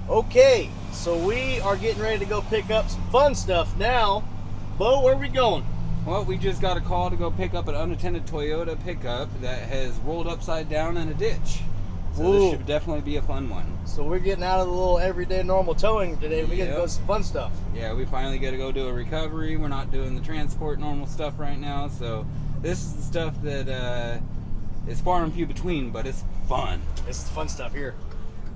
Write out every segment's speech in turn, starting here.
Okay, so we are getting ready to go pick up some fun stuff now. Bo, where are we going? Well, we just got a call to go pick up an unattended Toyota pickup that has rolled upside down in a ditch. So Ooh. this should definitely be a fun one. So we're getting out of the little everyday normal towing today. We get to Yep. go some fun stuff. Yeah, we finally get to go do a recovery. We're not doing the transport normal stuff right now. So this is the stuff that is far and few between, but it's fun. This is fun stuff here.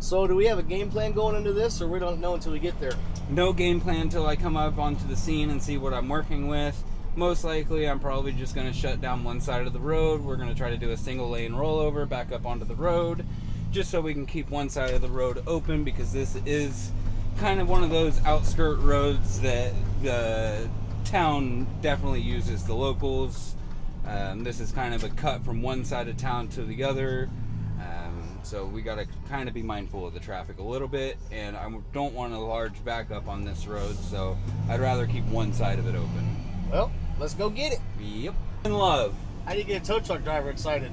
So do we have a game plan going into this, or we don't know until we get there? No game plan until I come up onto the scene and see what I'm working with. Most likely, I'm probably just going to shut down one side of the road. We're going to try to do a single lane rollover back up onto the road, just so we can keep one side of the road open, because this is kind of one of those outskirt roads that the town definitely uses, the locals. This is kind of a cut from one side of town to the other. So we got to kind of be mindful of the traffic a little bit, and I don't want a large backup on this road, so I'd rather keep one side of it open. Well, let's go get it. Yep. In love. How do you get a tow truck driver excited?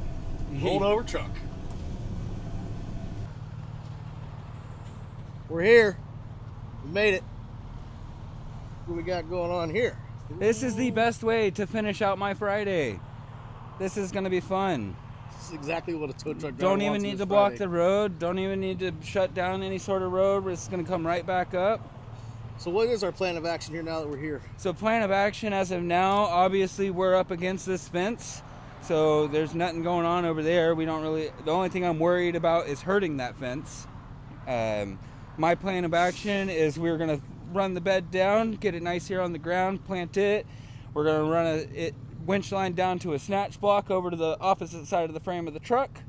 Rolled over truck. We're here. We made it. What we got going on here? This is the best way to finish out my Friday. This is going to be fun. This is exactly what a tow truck driver Don't even wants on need this to block Friday. the road. Don't even need to shut down any sort of road. It's going to come right back up. So what is our plan of action here now that we're here? So plan of action as of now, obviously we're up against this fence. So there's nothing going on over there. We don't really, the only thing I'm worried about is hurting that fence. My plan of action is we're going to run the bed down, get it nice here on the ground, plant it. We're going to run a winch line down to a snatch block over to the opposite side of the frame of the truck.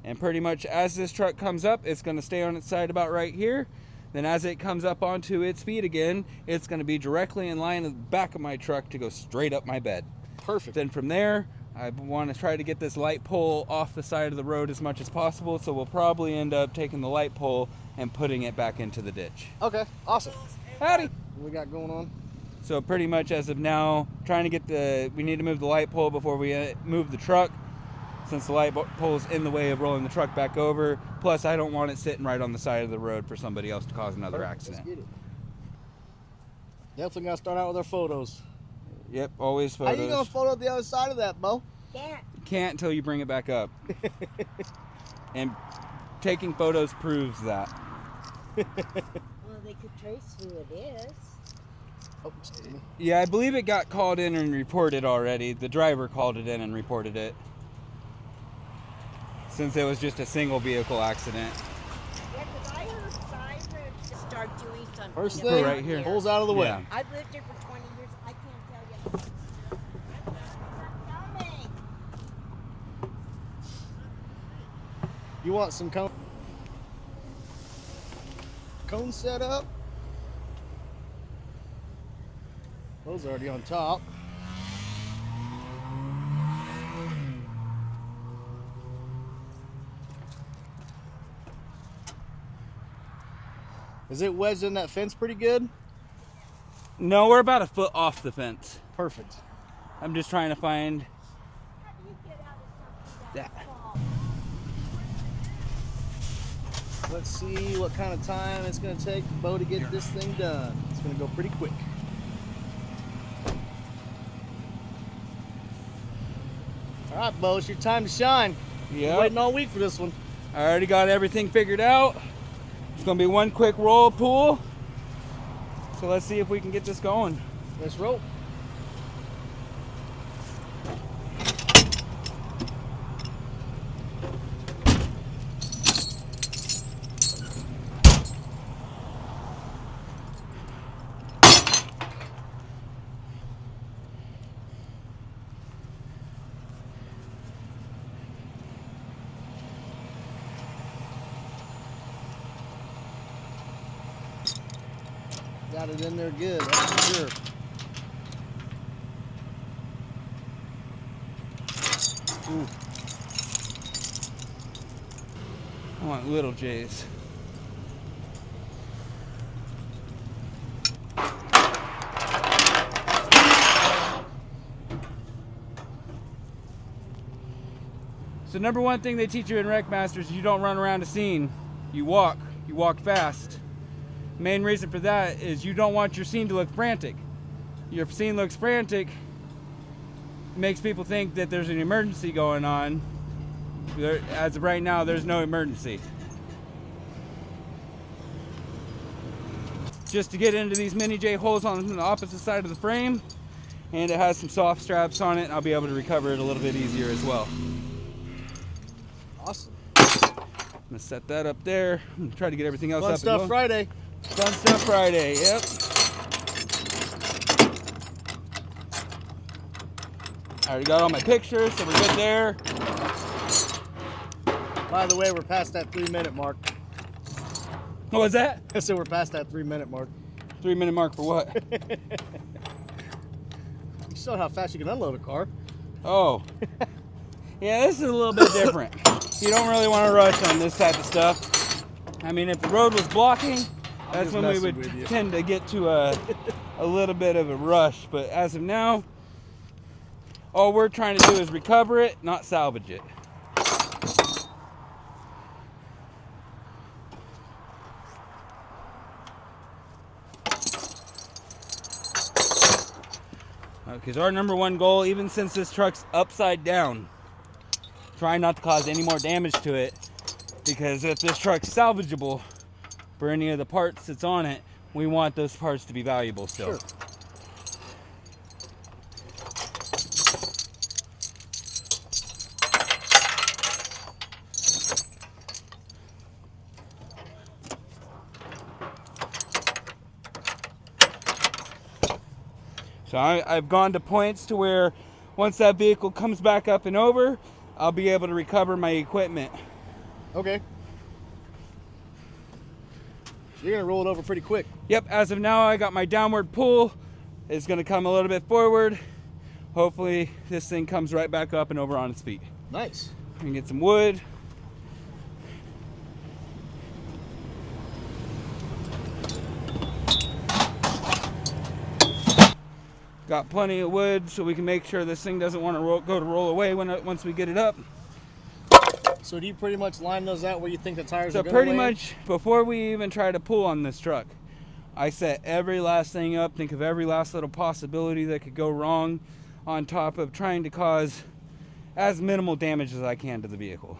And pretty much as this truck comes up, it's going to stay on its side about right here. Then as it comes up onto its feet again, it's going to be directly in line with the back of my truck to go straight up my bed. Perfect. Then from there, I want to try to get this light pole off the side of the road as much as possible, so we'll probably end up taking the light pole and putting it back into the ditch. Okay, awesome. Howdy! What we got going on? So pretty much as of now, trying to get we need to move the light pole before we move the truck, since the light pole's in the way of rolling the truck back over. Plus, I don't want it sitting right on the side of the road for somebody else to cause another accident. Let's get it. Definitely gotta start out with our photos. Yep, always photos. How you gonna photo the other side of that, Bo? Can't until you bring it back up. And taking photos proves that. Well, they could trace who it is. Oh, excuse me. Yeah, I believe it got called in and reported already. The driver called it in and reported it, since it was just a single vehicle accident. Yeah, because I heard sirens start doing something. First Yeah, thing, right here. holes out of the way. Yeah. I've lived here for 20 years. I can't tell you. I'm coming. You want some cone set up? Those are already on top. Is it wedged in that fence pretty good? No, we're about a foot off the fence. Perfect. I'm just trying to find How do you get out of something that. small? Let's see what kind of time it's going to take for Bo to get this thing done. It's going to go pretty quick. All right, Bo, it's your time to shine. Yeah. Waiting all week for this one. I already got everything figured out. It's gonna be one quick roll pull. So let's see if we can get this going. Let's roll. Got it in there good, that's for sure. Ooh. I want little J's. So #1 thing they teach you in Rec Masters is you don't run around a scene. You walk fast. Main reason for that is you don't want your scene to look frantic. Your scene looks frantic, makes people think that there's an emergency going on. As of right now, there's no emergency. Just to get into these mini J holes on the opposite side of the frame, and it has some soft straps on it, and I'll be able to recover it a little bit easier as well. Awesome. I'm gonna set that up there. I'm gonna try to get everything else Fun up. stuff Friday. Fun stuff Friday, yep. I already got all my pictures, so we're good there. By the way, we're past that 3-minute mark. What was that? So we're past that 3-minute mark. 3-minute mark for what? You saw how fast you can unload a car. Oh. Yeah, this is a little bit different. You don't really want to rush on this type of stuff. I mean, if the road was blocking, that's when we would tend to get to a little bit of a rush. But as of now, all we're trying to do is recover it, not salvage it. Because our number one goal, even since this truck's upside down, try not to cause any more damage to it. Because if this truck's salvageable for any of the parts that's on it, we want those parts to be valuable still. Sure. So I've gone to points to where once that vehicle comes back up and over, I'll be able to recover my equipment. Okay. So you're gonna roll it over pretty quick. Yep, as of now I got my downward pull. It's gonna come a little bit forward. Hopefully this thing comes right back up and over on its feet. Nice. I can get some wood. Got plenty of wood so we can make sure this thing doesn't want to roll away once we get it up. So do you pretty much line those out where you think the tires So are going pretty to much before we even try to pull on this truck, I set every last thing up, think of every last little possibility that could go wrong, on top of trying to cause as minimal damage as I can to the vehicle.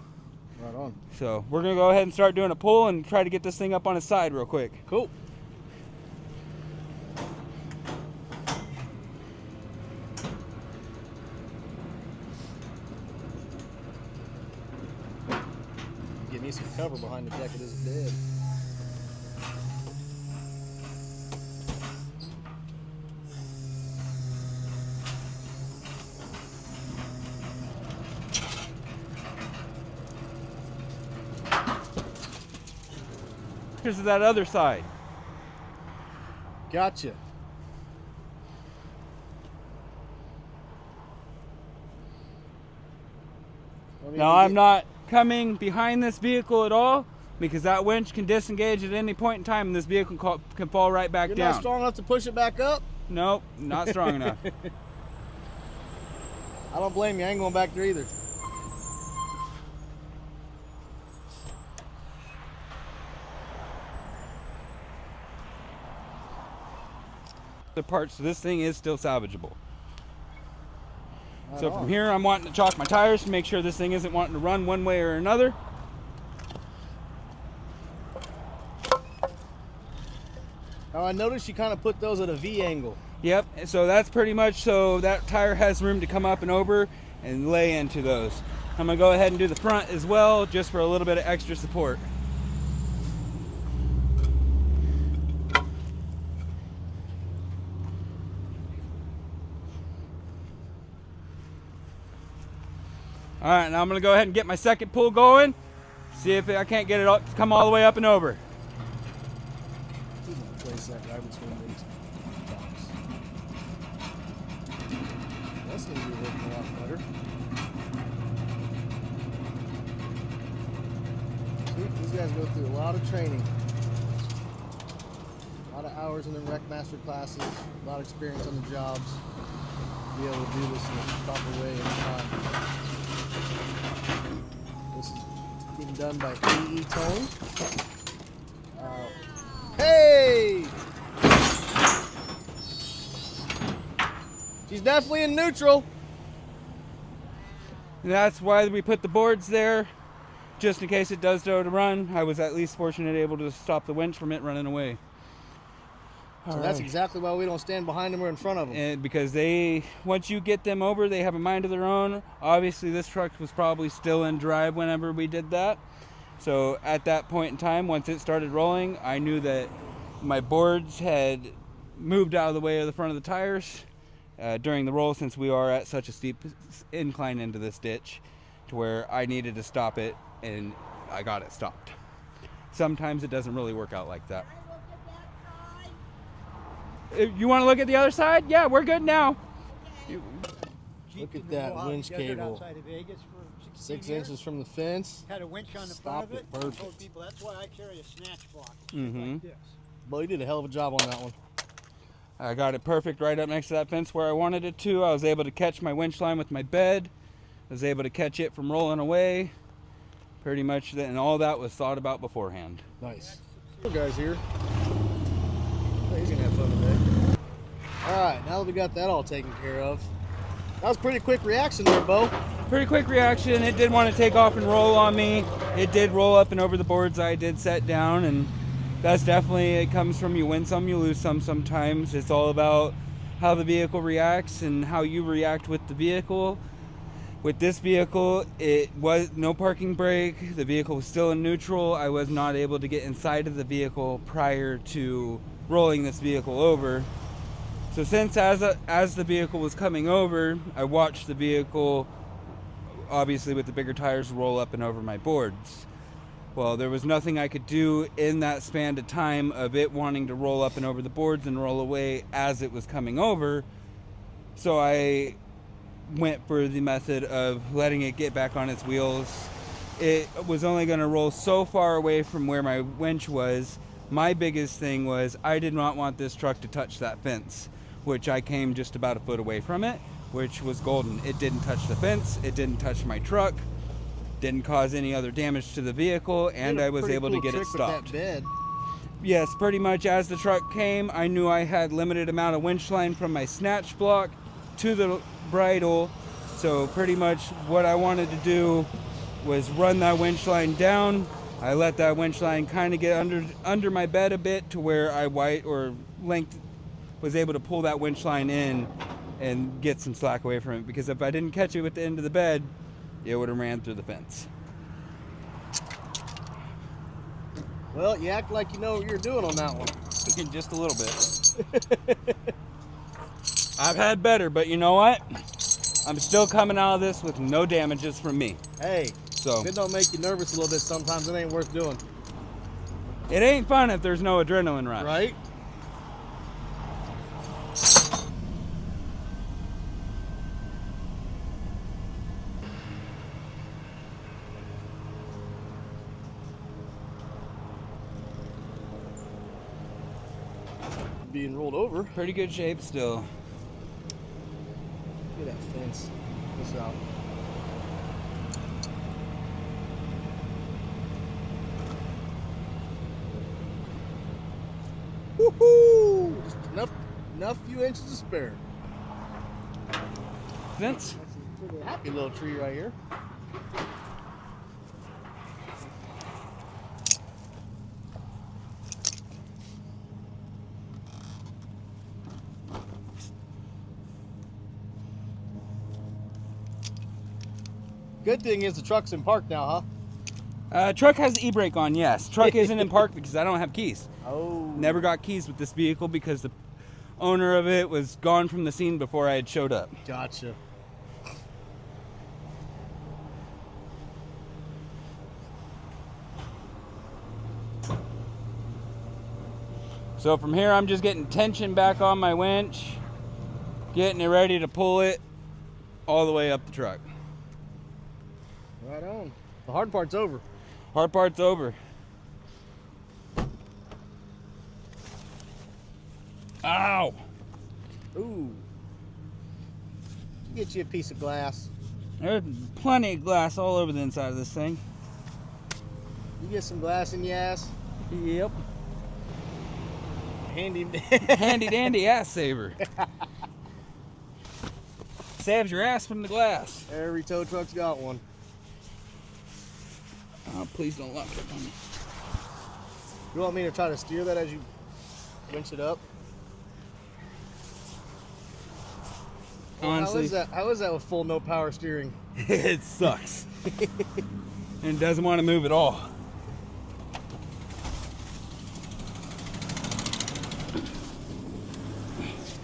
Right on. So we're gonna go ahead and start doing a pull and try to get this thing up on its side real quick. Cool. Give me some cover behind the deck. It isn't dead. Here's that other side. Gotcha. Now I'm not coming behind this vehicle at all because that winch can disengage at any point in time and this vehicle can fall right back You're down. not strong enough to push it back up? Nope, not strong enough. I don't blame you. I ain't going back there either. The parts of this thing is still salvageable. Right So on. from here I'm wanting to chalk my tires to make sure this thing isn't wanting to run one way or another. Now I noticed you kind of put those at a V angle. Yep, so that's pretty much so that tire has room to come up and over and lay into those. I'm gonna go ahead and do the front as well just for a little bit of extra support. All right, now I'm gonna go ahead and get my second pull going. See if I can't get it up, come all the way up and over. Place that right between these tops. That's going to be working a lot better. See, these guys go through a lot of training. A lot of hours in the Rec Master classes, a lot of experience on the jobs. To be able to do this in the proper way and time. This is being done by AE Tone. Hey! She's definitely in neutral. And that's why we put the boards there, just in case it does go to run. I was at least fortunate able to stop the winch from it running away. So that's exactly why we don't stand behind them or in front of them. And because once you get them over, they have a mind of their own. Obviously, this truck was probably still in drive whenever we did that. So at that point in time, once it started rolling, I knew that my boards had moved out of the way of the front of the tires during the roll, since we are at such a steep incline into this ditch, to where I needed to stop it, and I got it stopped. Sometimes it doesn't really work out like that. You want to look at the other side? Yeah, we're good now. Look at that winch cable. 6 inches from the fence. Had a winch on the Stop front of it. it. I told Perfect. people that's why I carry a snatch block. Mm-hmm. Like this. Well, you did a hell of a job on that one. I got it perfect right up next to that fence where I wanted it to. I was able to catch my winch line with my bed. I was able to catch it from rolling away. Pretty much, and all that was thought about beforehand. Nice. Little guy's here. Oh, he's gonna have fun today. All right, now that we got that all taken care of, that was a pretty quick reaction there, Bo. Pretty quick reaction. It did want to take off and roll on me. It did roll up and over the boards I did set down, and that's definitely, it comes from you win some, you lose some sometimes. It's all about how the vehicle reacts and how you react with the vehicle. With this vehicle, it was no parking brake. The vehicle was still in neutral. I was not able to get inside of the vehicle prior to rolling this vehicle over. So since as the vehicle was coming over, I watched the vehicle, obviously with the bigger tires, roll up and over my boards. Well, there was nothing I could do in that span of time of it wanting to roll up and over the boards and roll away as it was coming over. So I went for the method of letting it get back on its wheels. It was only going to roll so far away from where my winch was. My biggest thing was I did not want this truck to touch that fence, which I came just about a foot away from it, which was golden. It didn't touch the fence, it didn't touch my truck, didn't cause any other damage to the vehicle, and I was able to get it stopped. With that bed. Yes, pretty much as the truck came, I knew I had limited amount of winch line from my snatch block to the bridle. So pretty much what I wanted to do was run that winch line down. I let that winch line kind of get under my bed a bit to where I was able to pull that winch line in and get some slack away from it, because if I didn't catch it with the end of the bed, it would have ran through the fence. Well, you act like you know what you're doing on that one. Just a little bit. I've had better, but you know what? I'm still coming out of this with no damages from me. Hey, So if it don't make you nervous a little bit sometimes, it ain't worth doing. it ain't fun if there's no adrenaline rush. Right? Being rolled over. Pretty good shape still. Look at that fence. Check this out. Woohoo! Just enough few inches to spare. Vince? Pretty happy little tree right here. Good thing is the truck's in park now, huh? Truck has the e-brake on, yes. Truck isn't in park because I don't have keys. Oh. Never got keys with this vehicle because the owner of it was gone from the scene before I had showed up. Gotcha. So from here, I'm just getting tension back on my winch, getting it ready to pull it all the way up the truck. Right on. The hard part's over. Hard part's over. Ow! Ooh. Get you a piece of glass. There's plenty of glass all over the inside of this thing. You get some glass in your ass. Yep. Handy. Handy dandy ass saver. saves your ass from the glass. Every tow truck's got one. Oh, please don't lock it on me. You want me to try to steer that as you winch it up? Honestly, How is that with full no power steering? it sucks. And doesn't want to move at all.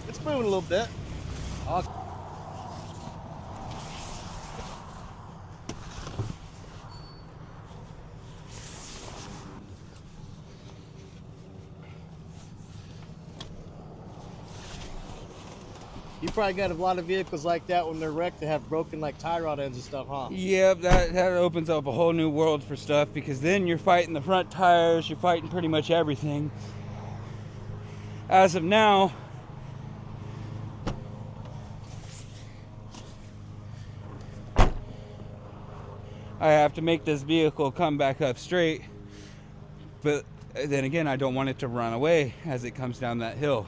It's moving a little bit. You probably got a lot of vehicles like that when they're wrecked that have broken like tie rod ends and stuff, huh? Yep, that opens up a whole new world for stuff, because then you're fighting the front tires, you're fighting pretty much everything. As of now, I have to make this vehicle come back up straight, but then again, I don't want it to run away as it comes down that hill.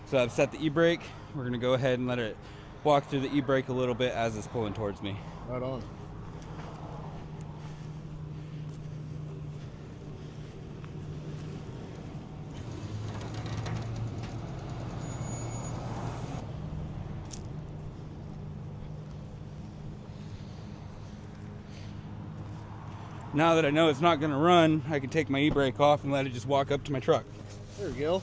So I've set the e-brake. We're gonna go ahead and let it walk through the e-brake a little bit as it's pulling towards me. Right on. Now that I know it's not gonna run, I can take my e-brake off and let it just walk up to my truck. There we go.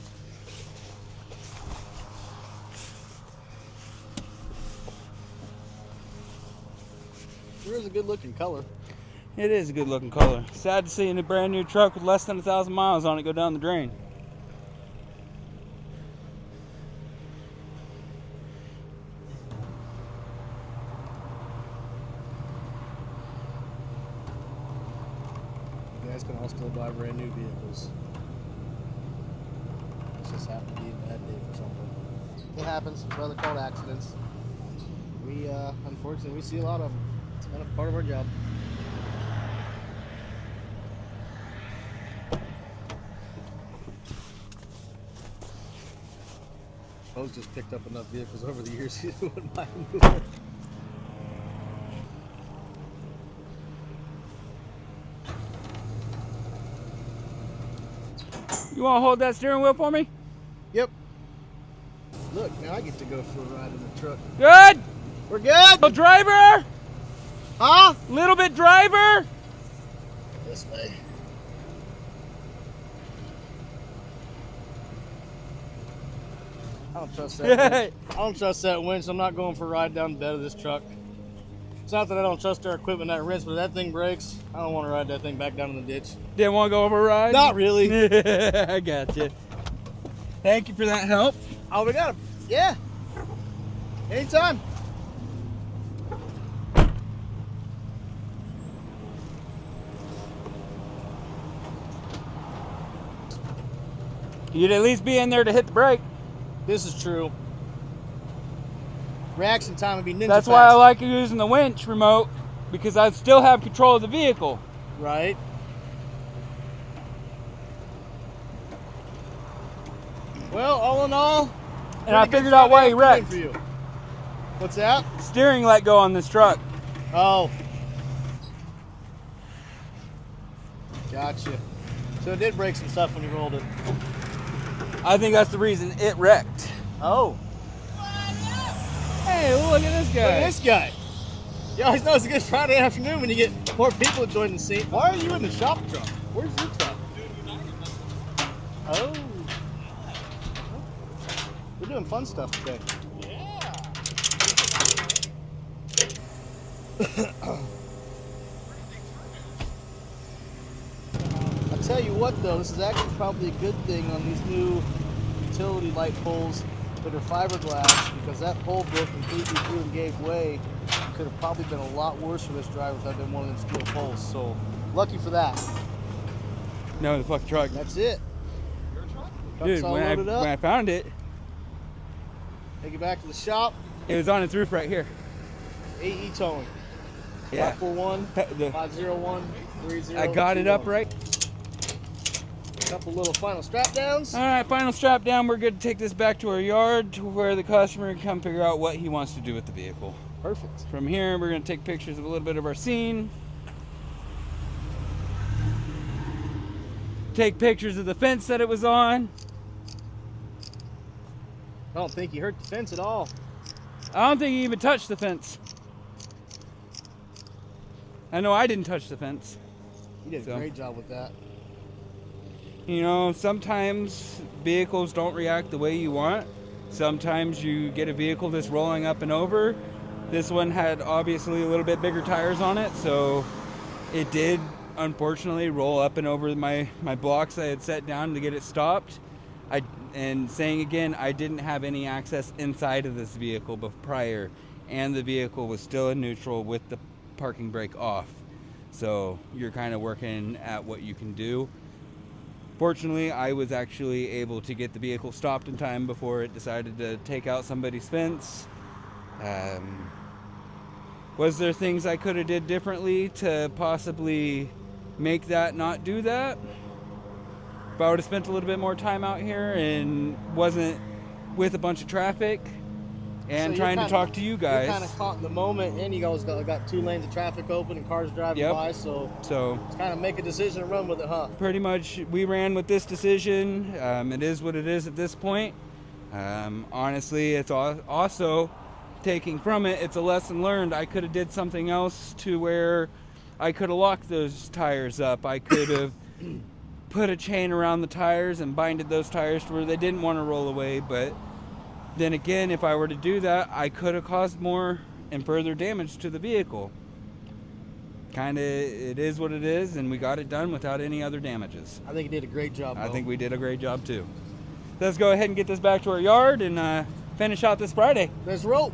It is a good looking color. It is a good looking color. Sad to see a brand new truck with less than 1,000 miles on it go down the drain. You guys can all still buy brand new vehicles. It's just happened to be a bad day for something. It happens. Brother called accidents. We unfortunately we see a lot of them. It's kind of part of our job. Bo's just picked up enough vehicles over the years he wouldn't mind moving. You want to hold that steering wheel for me? Yep. Look, now I get to go for a ride in the truck. Good. We're good. Little driver. Huh? Little bit driver. This way. I don't trust that winch. I don't trust that winch. I'm not going for a ride down the bed of this truck. It's not that I don't trust our equipment that rinse, but if that thing breaks, I don't want to ride that thing back down in the ditch. Didn't want to go over a ride? Not really. I got you. Thank you for that help. Oh, we got him. Yeah. Anytime. You'd at least be in there to hit the brake. This is true. Reaction time would be ninja That's fast. why I like using the winch remote, because I still have control of the vehicle. Right. Well, all in all, And I figured out why he wrecked. for you. What's that? Steering let go on this truck. Oh. Gotcha. So it did break some stuff when you rolled it. I think that's the reason it wrecked. Oh. Hey, look at this Look guy. at this guy. You always know it's a good Friday afternoon when you get more people to join the scene. Why are you in the shop truck? Where's your truck? Oh. We're doing fun stuff today. I'll tell you what though, this is actually probably a good thing on these new utility light poles that are fiberglass, because that pole broke completely through and gave way. It could have probably been a lot worse for this driver if I'd been one of them steel poles. So lucky for that. No, the fucking truck. That's it. Truck's Dude, all when loaded up. I found it, Take it back to the shop. it was on its roof right here. AE towing. Yeah. 541 The- 501 30. I got it up right. Couple little final strap downs. All right, final strap down. We're good to take this back to our yard to where the customer can come figure out what he wants to do with the vehicle. Perfect. From here, we're going to take pictures of a little bit of our scene. Take pictures of the fence that it was on. I don't think he hurt the fence at all. I don't think he even touched the fence. I know I didn't touch the fence. You did a So. great job with that. You know, sometimes vehicles don't react the way you want. Sometimes you get a vehicle that's rolling up and over. This one had obviously a little bit bigger tires on it, so it did unfortunately roll up and over my blocks I had set down to get it stopped. And saying again, I didn't have any access inside of this vehicle prior, and the vehicle was still in neutral with the parking brake off. So you're kind of working at what you can do. Fortunately, I was actually able to get the vehicle stopped in time before it decided to take out somebody's fence. Was there things I could have did differently to possibly make that not do that? If I would have spent a little bit more time out here and wasn't with a bunch of traffic and So trying you're to talk to you guys. You're kind of caught in the moment, and you guys got 2 lanes of traffic open and cars driving Yep. by, so So it's kind of make a decision and run with it, huh? pretty much we ran with this decision. It is what it is at this point. Honestly, it's also taking from it, it's a lesson learned. I could have did something else to where I could have locked those tires up. I could have put a chain around the tires and binded those tires to where they didn't want to roll away. But then again, if I were to do that, I could have caused more and further damage to the vehicle. Kind of, it is what it is, and we got it done without any other damages. I think you did a great job, I Bo. think we did a great job too. Let's go ahead and get this back to our yard and finish out this Friday. Let's roll.